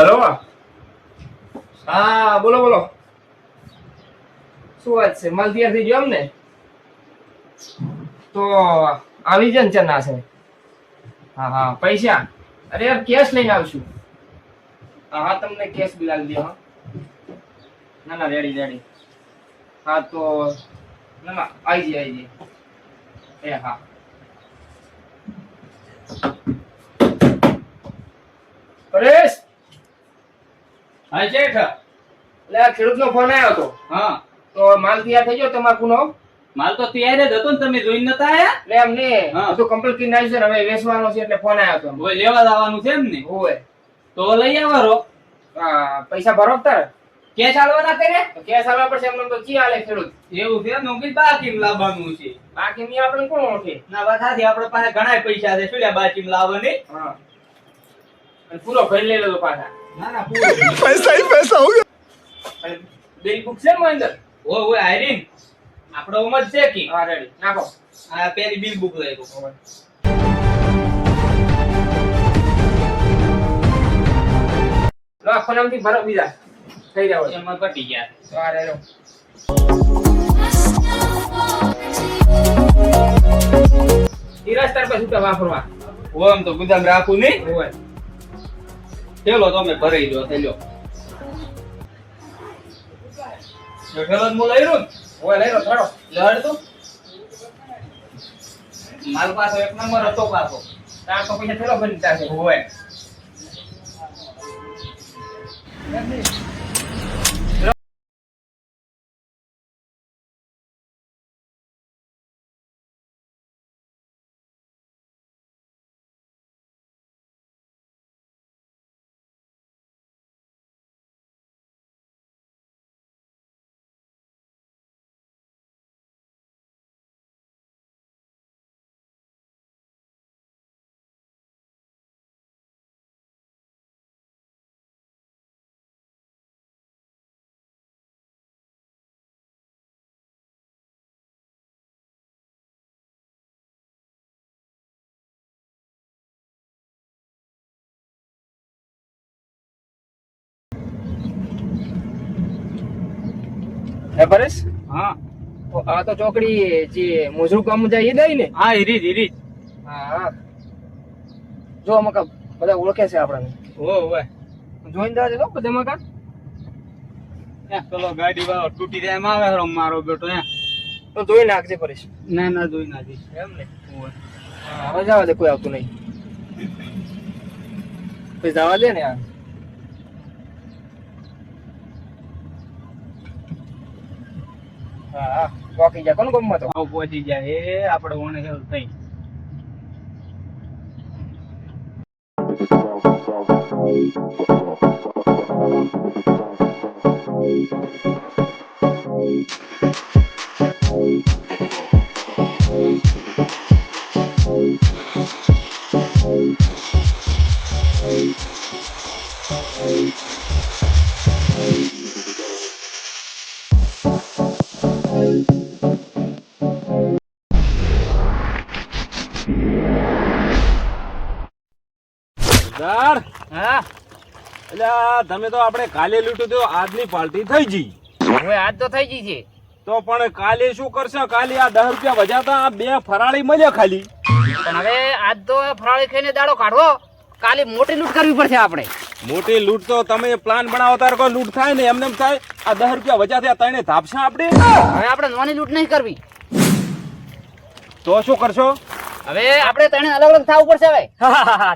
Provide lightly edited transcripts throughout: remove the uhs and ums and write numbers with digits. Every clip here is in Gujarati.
હલો. હા બોલો બોલો. શું વાત છે? માલ તૈયાર થઈ ગયો એમ ને? તો આવી જાય ને ચના છે. હા હા પૈસા અરે યાર કેશ લઈને આવશું. હા હા તમને કેશ બી લાવી દે. હા ના ના રેડી રેડી. હા તો ના ના આવી જઈએ એ હા. પરેશ હા શેઠ. એટલે આ ખેડૂતનો ફોન આવ્યો હતો. હા તો માલ તૈયાર થઈ ગયો તમાકુનો? માલ તો તૈયાર જ હતો ને, તમે જોઈને નતા આયા? એટલે એમને હા. બધું કમ્પ્લીટ કરીને આવ્યું છે ને, હવે વેચવાનો છે એટલે ફોન આવ્યો હતો. ઓય લેવા જવાનું છે એમ ને? ઓય તો લઈ આવરો. હા પૈસા ભરો તારે કેશ આલવાના કરે? કેશ આલવા પડશે. એમને તો કી આલે ખેડૂત? એવું છે નોકરી બાકી લાવવાનું છે. બાકી મી આપણે કોણ ઓળખે? ના વાત સાચી, આપણે પાસે ઘણા પૈસા છે, શું લ્યા બાકી લાવવાની? હા અને પૂરો ભરી લઈ લેજો પાછા. ના ના પૂરું. पैसा ही पैसा होगा। અને બિલ બુક છે ને અંદર? ઓય ઓય આયરીન આપણો ઉમર છે કે? હા રેડી નાખો. આ પેલી બિલ બુક લઈ લો. લો આ ફોનમાંથી ભરો બીજા થઈ જાવ. એમાં પટી ગયા. તો આ રેડો. તિરસ્તર પછી તો વાપરવા. ઓમ તો ગુદામ રાખું નહીં. ઓય ચલો તમે ભરાઈ દો થેલો. જો ઠેલો મુ લઈ રહ્યો ને? ઓય લઈ લો થોડો. લડ તો માલ પાછો એક નંબર હતો પાછો. તાર તો પૈસા થેલો ભરી દીધા છે. ઓય હે પરેશ હા આ તો ચોકડી જે મોજરું કામ જાય એ દઈ ને? હા હીરી હા હા જો મકા બધા ઓળખે છે આપણને. ઓય જોઈને દેવા દેજો બધા મકા. પેલો ગાડી વાળો તૂટી જાય એમ આવે હરો મારો બેટો હે. તો જોઈ નાખજે પરેશ. ના ના જોઈ નાખી. એમ ને? હા હવે જવા દે, કોઈ આવતું નહીં. પછી જવા દે ને યાર. હા હા પોકી જા કોણ ગમમાં તો. આવ પહોંચી જાય એ આપણે ઓણે હેલ થઈ. સરદાર, હા એટલે તમે તો આપણે કાલે લૂંટ્યું તો આજની પાર્ટી થઈ ગઈ. હવે આજ તો થઈ ગઈ છે. તો પણ કાલે શું કરશે? કાલે આ 10 રૂપિયા વજાતા આ બે ફરાળી મળ્યા ખાલી. પણ હવે આજ તો ફરાળી ખાઈને દાડો કાઢવો. કાલે મોટી લૂંટ કરવી પડશે આપણે. મોટી લૂંટ તો તમે પ્લાન બનાવો તાર કોઈ લૂંટ થાય ને એમને એમ થાય. આ 10 રૂપિયા વજાતા તણે ધાપશે આપણે. હવે આપણે નોની લૂંટ નહીં કરવી. તો શું કરશો? હવે આપણે તને અલગ અલગ થવું પડશે. હવે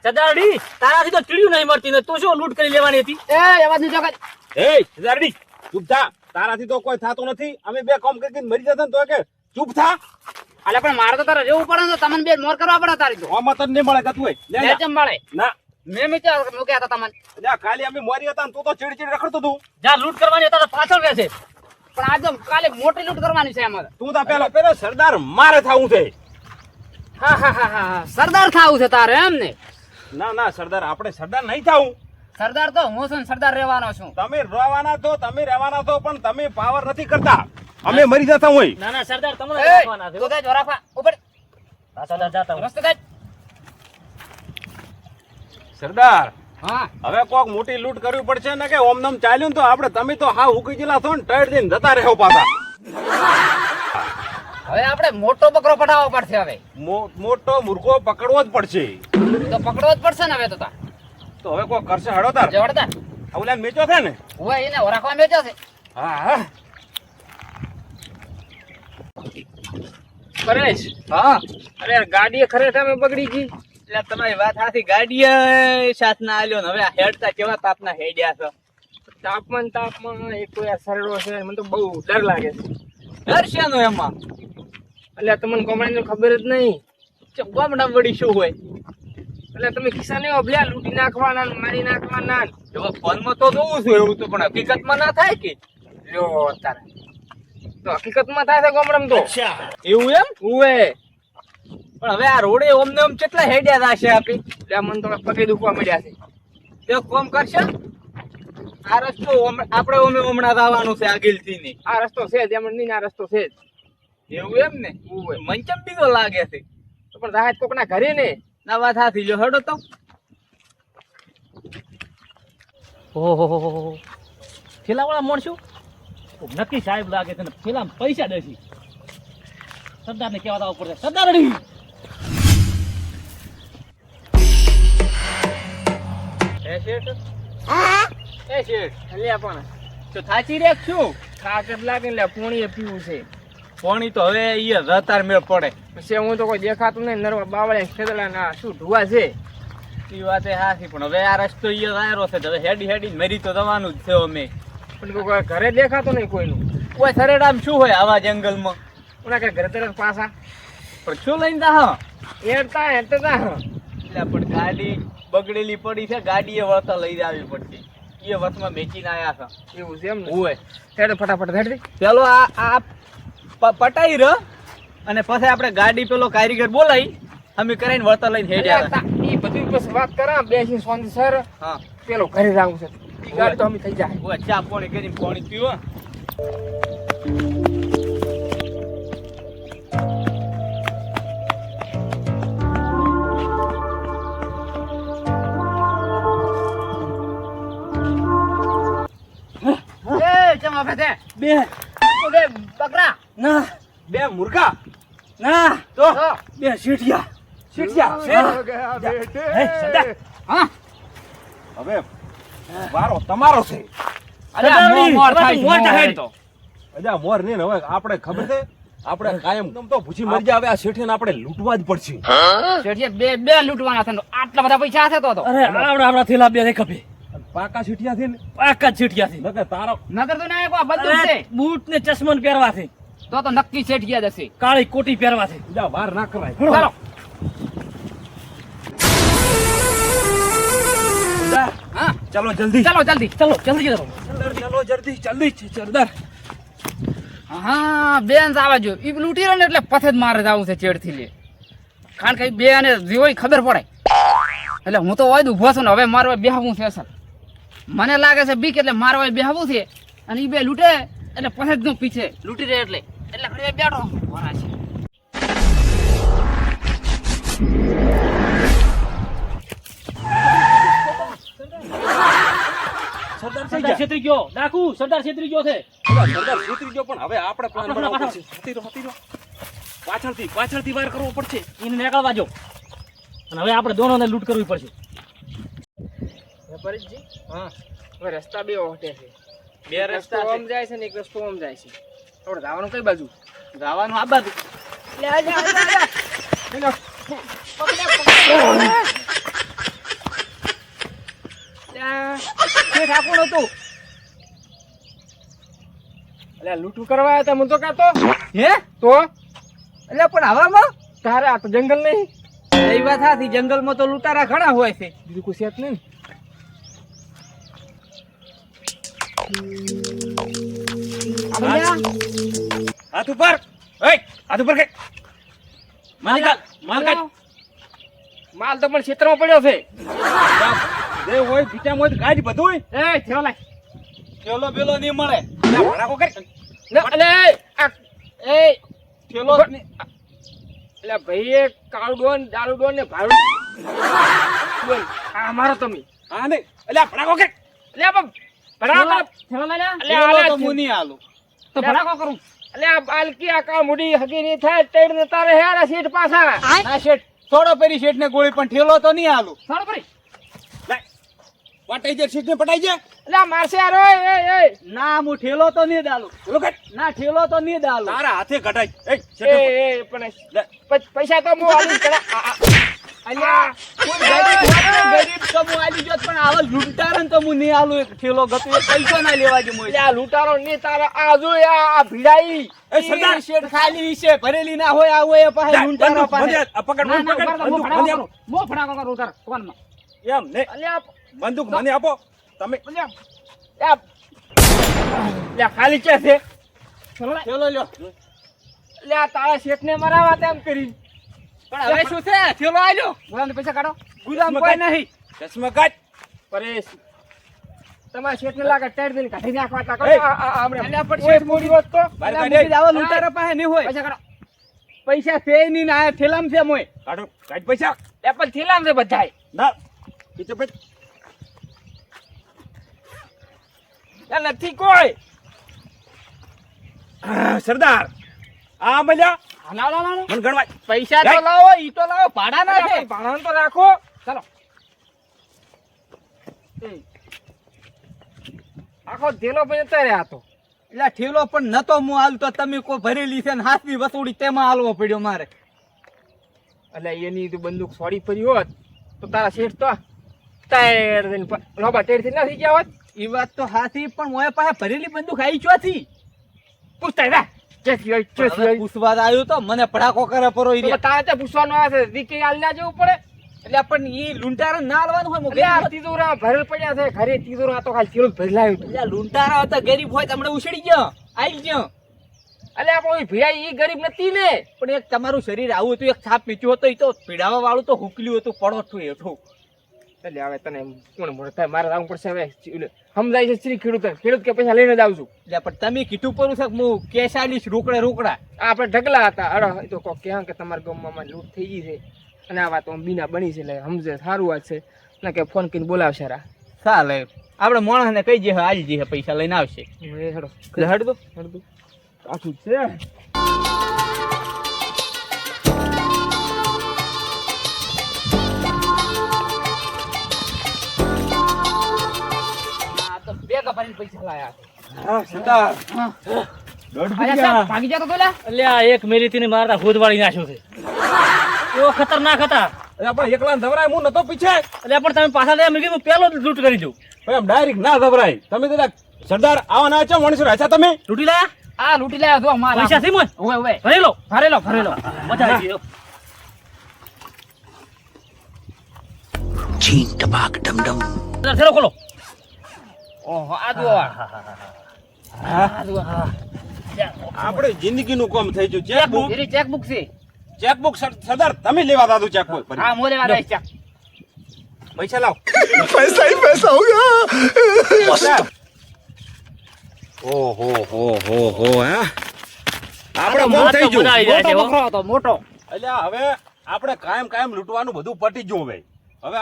ચદાડી તારાથી તો ચીડિયું નહીં મળતી ને તું શું લૂંટ કરી લેવાની હતી? એ અવાજ નહીં ચોકાય. એ સરદારડી ચૂપ થા. તારાથી તો કોઈ થાતું નથી. અમે બે કામ કરીને મરી જતા ને તો કે ચૂપ થા. અલે પણ મારે તો તારે રહેવું પડે ને. તમને બે મોર કરવા પડે તારી તો. આમાં તને નહીં મળે કતું હોય. લે જા. કેમ મળે? ના મેં મિત્ર મૂક્યા હતા તમને. જા, કાલે અમે મોરી હતા ને તું તો ચીડ રખડતો તું. જ્યાં લૂંટ કરવાની હતા તો પાછળ રહેશે. પણ આજે કાલે મોટી લૂંટ કરવાની છે અમારે. તું તો પેલો સરદાર મારે થાવું છે. હા હા હા હા સરદાર થાવું છે તારે એમ ને? ના ના સરદાર, આપણે સરદાર નહીં થાવું. સરદાર તો હું છું ને, સરદાર રહેવાનો છું. તમે રહેવાના તો પણ તમે પાવર નથી કરતા. અમે મરી જતા હોય. ના ના સરદાર તમને એ, રાખવાના છે. તું કઈ જોરાફા ઉપર સરદાર જાતા હોય. રસ્તે કઈ. સરદાર હા હવે કોક મોટી લૂંટ કરવી પડશે ને કે ઓમ નમ ચાલ્યું ને તો આપણે તમે તો હા ઉકી ગયેલા છો ને ટાઈટ દઈને જતા રહો પાછા. હવે આપણે મોટો બકરો પટાવવો પડશે. હવે મોટો મુર્ગો પકડવો જ પડશે. તો પકડવો જ પડશે ને હવે તો તો હવે કોક કરશે હડો તાર. જવડતા ઓલા મેચો છે ને. હોય એને રાખવા મેચો છે. હા હા પરેશ, હા અરે યાર ગાડી ખરેખર મેં બગડી ગઈ. એટલે તમારી વાત સાચી. ગાડીએ સાથ ના આલ્યો ને હવે આ હેડતા કેવા તાપના હેડ્યા છો. તાપમાન એક તો યાર સરળો છે, મને તો બહુ ડર લાગે છે. ડર શેનો એમાં? એટલે તમને કોમડાની ખબર જ નહીં. ગામડા વળી શું હોય? એટલે તમે ખિસ્સા નહીં ઓબલ્યા લૂંટી નાખવાના ને મારી નાખવાના ને. હવે ફોનમાં તો જોવું છું એવું તો, પણ હકીકતમાં ના થાય કે લ્યો તારે તો હકીકતમાં થાય છે ગામડામાં તો એવું એમ? ઉવે પણ હવે આ રોડે ઓમને ઓમ કેટલા હેડ્યા થશે આપી? એટલે મને તો પગે દુખવા મળ્યા છે. તે કોમ કરશે આ રસ્તો આપણે ઓમે હમણાં આવવાનું છે આગળથી ની. આ રસ્તો છે જ, એમ નહીં આ રસ્તો છે જ. એવું એમ ને? મંચમ બીજો લાગે છે. તો પણ રાહત કોક ના ઘરે ને. ના વાત હાથી લ્યો હેડો તો. ઓહો થેલાવાળા મળશું નક્કી સાહેબ લાગે છે ને થેલામાં પૈસા દેશી. સરદારને કહેવા દાવ પડશે. સરદાર રેડી એ શેઠ અલ્યા પણ તો થાચી રે શું થાક જ લાગે એટલે પોણીએ પીવું છે. પાણી તો હવે ઈ રતાર મેળ પડે. પછી હું તો કોઈ દેખાતું નહીં, નરવા બાવળે ખેતલા ના શું ઢુવા છે. એ વાત એ હાથી, પણ હવે આ રસ્તો ઈ આયરો છે હવે હેડી હેડી મરી તો જવાનું જ છે અમે. પણ કોઈ ઘરે દેખાતો નહીં કોઈનું. કોઈ સરેડામ શું હોય આવા જંગલમાં? ઓલા કઈ ઘરે તરફ પાછા પણ શું લઈને જા? હેડતા હેડતા એટલે પણ ગાડી બગડેલી પડી છે, ગાડીએ વળતા લઈ આવી પડશે. એ વસમાં મેચીને આયા છે. એવું છે એમ ને? હોય હેડ ફટાફટ હેડ દે. પેલો આ પટાઈ ર અને પછી આપણે ગાડી પેલો કારીગર બોલાવી અમે કરીને વળતા લઈને હેડ્યા હતા. ઈ બધું બસ વાત કરા બેસી સોંધી સર હા પેલો ઘરે જાવું છે. ઈ ગાડી તો અમે થઈ જાય. હોય ચા પાણી કરીને પાણી પીવો. બે બકરા ના બે મુર્ગા ના તો બે શીઠિયા. હા હવે વારો તમારો છે. અરે મોર થાય તો અજા મોર ને હવે આપણે ખબર છે આપણે કાયમ તો ભૂસી મરી જાય. હવે આ શેઠે આપણે લૂંટવા જ પડશે. શેઠિયા બે લૂંટવાના છે. આટલા બધા પૈસા હશે તો અરે આપણા થેલા બે ખપે. પાકા શેઠિયા છે ને પાકા શીઠિયા છે. નકર તારો નગર તો ના કોઈ બધું છે. બૂટ ને ચશ્મા પહેરવા છે. તો નક્કી શેઠિયા જશે. કાળી કોટી પહેરવા છે. જા વાર ના કરાય. ચાલો હા ચાલો જલ્દી ચાલો જલ્દી ચલો જલ્દી કરો. ચાલો જલ્દી સરદાર. હા બેન આવવા જો. ઈ લૂંટી રહ્યો ને એટલે પથે જ મારે જવું છે ચેડથી લે. કારણ કે બે અને જીવો ખબર પડે. એટલે હું તો વાયદ ઉભો છું ને હવે મારવા બેહવું છે અસલ. મને લાગે છે બીક એટલે મારવા બેહવું છે અને ઈ બે લૂંટે એટલે પથે જ નું પીછે લૂંટી રહે એટલે ઘરે બેઠો ભરા છે. સરદાર છેતરી ગયો. ડાકુ સરદાર છેતરી ગયો છે. સરદાર છેતરી ગયો પણ હવે આપણે પ્લાન બનાવવો પડશે. પાછળથી વાર કરવો પડશે. એને નીકળવા જો અને હવે આપણે દોનોને લૂંટ કરવી પડશે. પરેશજી હા હવે રસ્તા બે ઓટે છે. બે એક રસ્તો રસ્તા આમ જાય છે ને એક રસ્તો આમ જાય છે. આપણે જવાનું કઈ બાજુ? જવાનું આ બાજુ. લે આજા આજા ઠાકોર હતું એટલે લૂંટું કરવા આવ્યા હતા. હું તો કાતો હે તો એટલે પણ હવામાં તારે આ તો જંગલ નહીં. એ વાત સાચી. જંગલમાં તો લૂંટારા ઘણા હોય છે. બીજું કોઈ સેટ નહીં હાથ ઉપર. હાથ ઉપર કઈ માલ તો પણ ક્ષેત્રમાં પડ્યો છે. જે હોય બીટામ હોય ગાડી બધું એ થયો લાય પેલો પેલો નહીં મળે. ભડાકો કરી. એટલે એ પેલો એટલે ભાઈ એ કાળું ડોન દારૂ ડોન ને ભાડું ડોન આ મારો તમે હા નહીં અલ્યા ભડાકો કે લે બાપ ભડાકો થેલો લઈ લે અલ્યા આલે તો હું નહીં આલું. તો ભડાકો કરું અલ્યા બાલકી આકા મુડી હગી ની થાય ટેડ ને તારે હેરા સીટ પાછા ના શેઠ, થોડો પેરી શેઠ ને ગોળી પણ ઠેલો તો નહીં આલું. સારો પડી લે પટાઈ જાય સીટ ને પટાઈ જાય અલ્યા મારશે યાર ઓય એ ના હું ઠેલો તો નહીં દાલું. બોલો કે ના ઠેલો તો નહીં દાલું. તારા હાથે કટાઈ એ એ પણ પૈસા તો હું આલી કડા અલ્યા કોઈ ગરીબ તો હું આલી જોત પણ આવા લૂંટારાને તો હું નહીં આલું. એક ઠેલો ગતું એ પૈસો ના લેવા દે મોય. અલ્યા લૂંટારો ની તારા આ જો આ ભીડાઈ એ સરદાર એ શેઠ ખાલી છે, ભરેલી ના હોય આ હોય પાસે લૂંટારા પાસે. પકડ ના મને ના પકડ બંદૂક મને આપો મો ભડાકો કરું ઉતાર દુકાનમાં એમ ને અલ્યા બંદૂક મને આપો તમે અલ્યા અલ્યા ખાલી કે છે ચલો લે ઠેલો લ્યો. અલ્યા તારા શેઠ ને મરાવા તેમ કરી પણ હવે શું છે? ઠેલો આલ્યો. બોલાને પૈસા કાઢો ગુલામ કોઈ નહીં. ચશ્મા કાઢ પરેશ તમારા શેઠ ને લાગે ટેડ દિન કાઢી નાખવા તા એ, અલ્યા પણ શેઠ મોડી વાત તો બહાર અલ્યા કાઢ મૂકી આવા લૂંટારા પાસે નહીં હોય. પૈસા કાઢો પૈસા છે નહીં ને આ ઠેલામાં છે મોય. કાઢો કાઢ પૈસા એ પણ થેલામ છે બધાય ના પીછે પીછ એ નથી કોઈ સરદાર આ મળ્યા લાવ લાવ લાવ મને ગણવાય પૈસા તો જાય. લાવો, ઈ તો લાવો, ભાડા ના છે. ભાણન તો રાખો ચાલો આખો ધેલો પણ અત્યારે હતો એટલે ઠેલો પણ નતો હું હાલ તો તમે કોઈ ભરેલી છે ને હાથની વસૂડી તેમાં હાલવો પડ્યો મારે. એટલે એની તું બંદૂક છોડી પડી હોત તો તારા શેઠ તો ટેડ દિન લોબા ટેડ થી નથી ગયા હોત ઈ વાત તો હાથી, પણ મોય પાસે ભરેલી બંદૂક આવી ચોથી. પૂછતા જા ચેસી હોય ચેસી હવે હોય પૂછવા આવ્યો તો મને ભડાકો કરે પરો ઈ તો રે. તારે ત્યાં પૂછવાનું આવે છે દીકરી આલ્યા જવું પડે એટલે પણ ઈ લૂંટારા ના આલવાનું હોય. એટલે આ તીજોરા ભરેલ પડ્યા છે ઘરે તીજોરા તો ખાલી ચીલું ભરેલાયું હતું એટલે લૂંટારા હતા ગરીબ હોય તમને ઉછળી ગયો આવી ગયો. એટલે આપણે ભીડાઈ ઈ ગરીબ નથી ને પણ એક તમારું શરીર આવું હતું, એક છાપ પીચ્યું હતું, ઈ તો પીડાવા વાળું તો હુકલ્યું હતું, પડોઠું હેઠું. એટલે હવે તને કોણ મળતા મારે આવવું પડશે હવે સમજાય છે શ્રી ખેડૂત કે પૈસા લઈને જ આવું છું એટલે પણ તમે કીધું પરું છે કે હું કેશ આલીશ રોકડે રોકડા. આપણે ઢગલા હતા અરે એ તો કોક ક્યાં કે તમારા ગામમાં લૂંટ થઈ ગઈ છે અને આ વાત બીના બની છે એટલે સમજે સારું વાત છે ના કે ફોન કરીને બોલાવશે રા ચાલે આપણે માણસને કહી દે આલી જઈએ પૈસા લઈને આવશે. હેડો હડ દો. હેડો આખું છે આ તો બે કપાઈને પૈસા લાયા હા સરદાર અલ્યા સાહેબ ભાગી જતો તો લે અલ્યા એક મેરીતીને મારતા ખુદ વાળી નાખ્યો છે એવો ખતરનાક હતા અરે આપણે એકલા ધવરાય હું નતો પીછે એટલે પણ તમે પાછા લે મેં પેલો જ લૂંટ કરી દઉં ભાઈ આમ ડાયરેક્ટ ના ધવરાય તમે તો સરદાર આવા ના છો મનુષ્ય રાચા તમે લૂંટી લાયા આ લૂંટી લાયા જો મારા પૈસા થી મોય ઓય ઓય ભરેલો ભરેલો ભરેલો મજા આવી ગઈ Ching tabak dum dum. થેલો ખોલો ઓહો આ જો આપણે જિંદગીનું કામ થઈ ગયું ચેકબુક એરી ચેકબુક છે ચેકબુક સરદાર તમે લેવા દાદુ ચેકબુક હા મોલે વાળા ચેક પૈસા લાવ पैसा ही पैसा होगा. ઓહો હો હે આપણે કામ થઈ ગયું મોટો બકરો હતો મોટો એટલે હવે આપણે કાયમ લૂંટવાનું બધું પટી ગયું હવે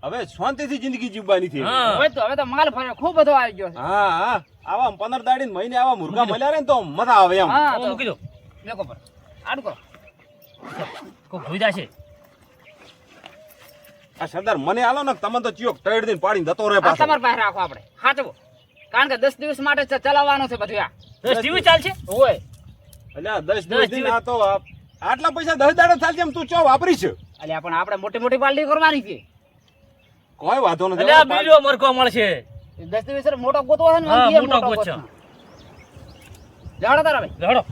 હવે શાંતિથી જિંદગી જીવવાની છે હવે તો માલ ફરે ખૂબ બધો આવી ગયો છે હા આવા 15 દાડી ને મહિને આવા મુર્ગા મળ્યા રે ને તો મજા આવે એમ હા તો મૂકી દો લેકો પર આડું કરો કોઈ ભૂઈ જશે આ સરદાર મને આલો ને તમે તો ચિયોક ટેડ દઈને પાડીને જતો રહે આ પાછો તમારી પાસે રાખો આપણે સાચવો કારણ કે 10 દિવસ માટે ચલાવવાનું છે બધું આ બસ ટીવી ચાલશે ઓય એટલે આ 10 દિવસ દિન આ તો આટલા પૈસા 10 દાડા ચાલશે એમ તું ચો વાપરી છે એટલે પણ આપણે મોટી મોટી પાર્ટી કરવાની છે કોઈ વાંધો નથી એટલે આ બીજો મરકો મળશે 10 દિવસ મોટો ગોતવો છે ને હા મંદિર મોટો ગોચ જાડો તારા ભાઈ લડો